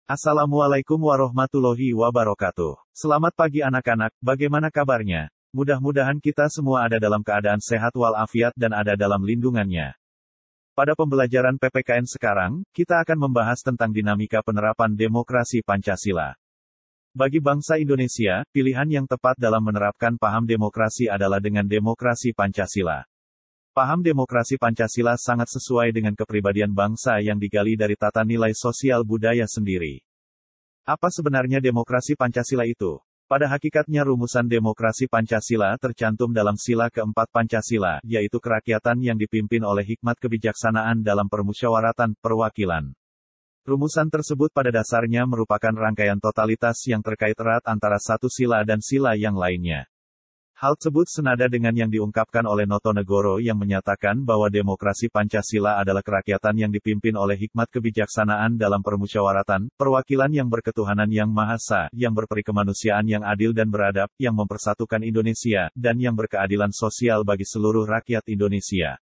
Assalamualaikum warahmatullahi wabarakatuh. Selamat pagi anak-anak, bagaimana kabarnya? Mudah-mudahan kita semua ada dalam keadaan sehat walafiat dan ada dalam lindungannya. Pada pembelajaran PPKN sekarang, kita akan membahas tentang dinamika penerapan demokrasi Pancasila. Bagi bangsa Indonesia, pilihan yang tepat dalam menerapkan paham demokrasi adalah dengan demokrasi Pancasila. Paham demokrasi Pancasila sangat sesuai dengan kepribadian bangsa yang digali dari tata nilai sosial budaya sendiri. Apa sebenarnya demokrasi Pancasila itu? Pada hakikatnya rumusan demokrasi Pancasila tercantum dalam sila keempat Pancasila, yaitu kerakyatan yang dipimpin oleh hikmat kebijaksanaan dalam permusyawaratan, perwakilan. Rumusan tersebut pada dasarnya merupakan rangkaian totalitas yang terkait erat antara satu sila dan sila yang lainnya. Hal tersebut senada dengan yang diungkapkan oleh Notonegoro yang menyatakan bahwa demokrasi Pancasila adalah kerakyatan yang dipimpin oleh hikmat kebijaksanaan dalam permusyawaratan, perwakilan yang berketuhanan yang Maha Esa, yang berperi kemanusiaan yang adil dan beradab, yang mempersatukan Indonesia, dan yang berkeadilan sosial bagi seluruh rakyat Indonesia.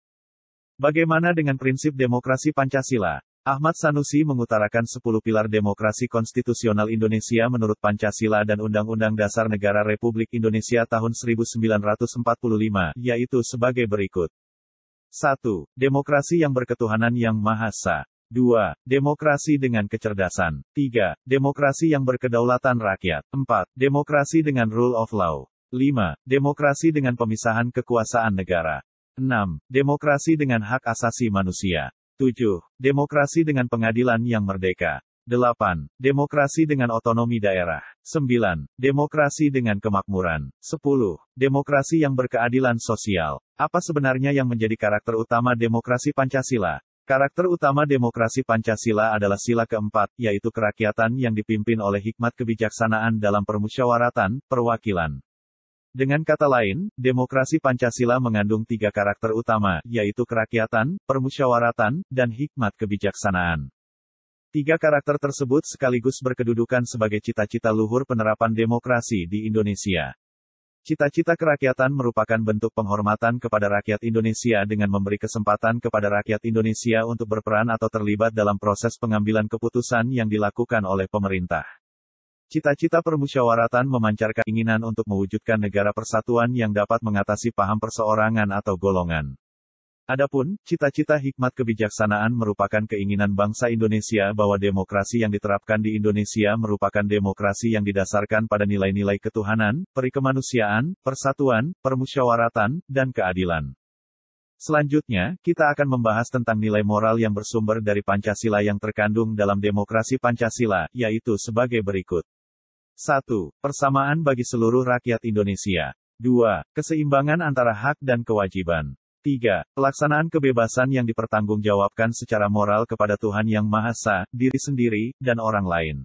Bagaimana dengan prinsip demokrasi Pancasila? Ahmad Sanusi mengutarakan 10 pilar demokrasi konstitusional Indonesia menurut Pancasila dan Undang-Undang Dasar Negara Republik Indonesia tahun 1945, yaitu sebagai berikut. 1. Demokrasi yang berketuhanan yang Maha Esa. 2. Demokrasi dengan kecerdasan. 3. Demokrasi yang berkedaulatan rakyat. 4. Demokrasi dengan rule of law. 5. Demokrasi dengan pemisahan kekuasaan negara. 6. Demokrasi dengan hak asasi manusia. 7. Demokrasi dengan pengadilan yang merdeka. 8. Demokrasi dengan otonomi daerah. 9. Demokrasi dengan kemakmuran. 10. Demokrasi yang berkeadilan sosial. Apa sebenarnya yang menjadi karakter utama demokrasi Pancasila? Karakter utama demokrasi Pancasila adalah sila keempat, yaitu kerakyatan yang dipimpin oleh hikmat kebijaksanaan dalam permusyawaratan, perwakilan. Dengan kata lain, demokrasi Pancasila mengandung 3 karakter utama, yaitu kerakyatan, permusyawaratan, dan hikmat kebijaksanaan. 3 karakter tersebut sekaligus berkedudukan sebagai cita-cita luhur penerapan demokrasi di Indonesia. Cita-cita kerakyatan merupakan bentuk penghormatan kepada rakyat Indonesia dengan memberi kesempatan kepada rakyat Indonesia untuk berperan atau terlibat dalam proses pengambilan keputusan yang dilakukan oleh pemerintah. Cita-cita permusyawaratan memancarkan keinginan untuk mewujudkan negara persatuan yang dapat mengatasi paham perseorangan atau golongan. Adapun, cita-cita hikmat kebijaksanaan merupakan keinginan bangsa Indonesia bahwa demokrasi yang diterapkan di Indonesia merupakan demokrasi yang didasarkan pada nilai-nilai ketuhanan, peri kemanusiaan, persatuan, permusyawaratan, dan keadilan. Selanjutnya, kita akan membahas tentang nilai moral yang bersumber dari Pancasila yang terkandung dalam demokrasi Pancasila, yaitu sebagai berikut. 1. Persamaan bagi seluruh rakyat Indonesia. 2. Keseimbangan antara hak dan kewajiban. 3. Pelaksanaan kebebasan yang dipertanggungjawabkan secara moral kepada Tuhan Yang Maha Esa, diri sendiri, dan orang lain.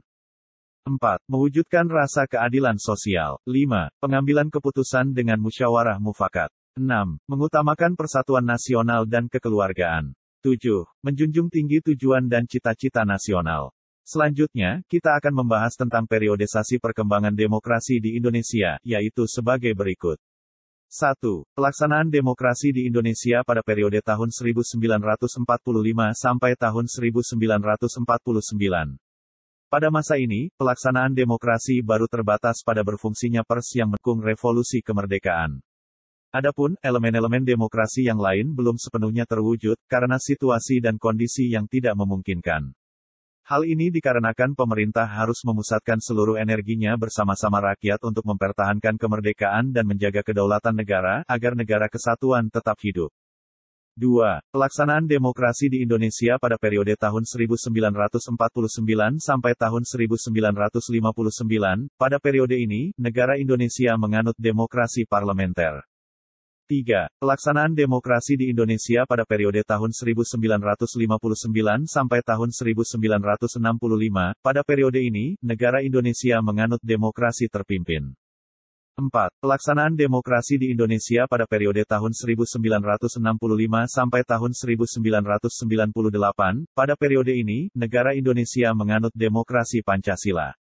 4. Mewujudkan rasa keadilan sosial. 5. Pengambilan keputusan dengan musyawarah mufakat. 6. Mengutamakan persatuan nasional dan kekeluargaan. 7. Menjunjung tinggi tujuan dan cita-cita nasional. Selanjutnya, kita akan membahas tentang periodisasi perkembangan demokrasi di Indonesia, yaitu sebagai berikut. 1. Pelaksanaan demokrasi di Indonesia pada periode tahun 1945 sampai tahun 1949. Pada masa ini, pelaksanaan demokrasi baru terbatas pada berfungsinya pers yang mendukung revolusi kemerdekaan. Adapun, elemen-elemen demokrasi yang lain belum sepenuhnya terwujud, karena situasi dan kondisi yang tidak memungkinkan. Hal ini dikarenakan pemerintah harus memusatkan seluruh energinya bersama-sama rakyat untuk mempertahankan kemerdekaan dan menjaga kedaulatan negara, agar negara kesatuan tetap hidup. 2. Pelaksanaan demokrasi di Indonesia pada periode tahun 1949 sampai tahun 1959, pada periode ini, negara Indonesia menganut demokrasi parlementer. 3. Pelaksanaan demokrasi di Indonesia pada periode tahun 1959 sampai tahun 1965, pada periode ini, negara Indonesia menganut demokrasi terpimpin. 4. Pelaksanaan demokrasi di Indonesia pada periode tahun 1965 sampai tahun 1998, pada periode ini, negara Indonesia menganut demokrasi Pancasila.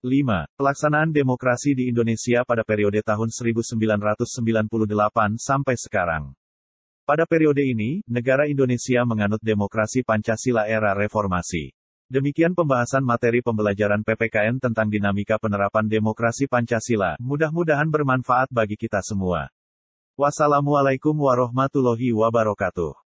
5. Pelaksanaan demokrasi di Indonesia pada periode tahun 1998 sampai sekarang. Pada periode ini, negara Indonesia menganut demokrasi Pancasila era reformasi. Demikian pembahasan materi pembelajaran PPKN tentang dinamika penerapan demokrasi Pancasila. Mudah-mudahan bermanfaat bagi kita semua. Wassalamualaikum warahmatullahi wabarakatuh.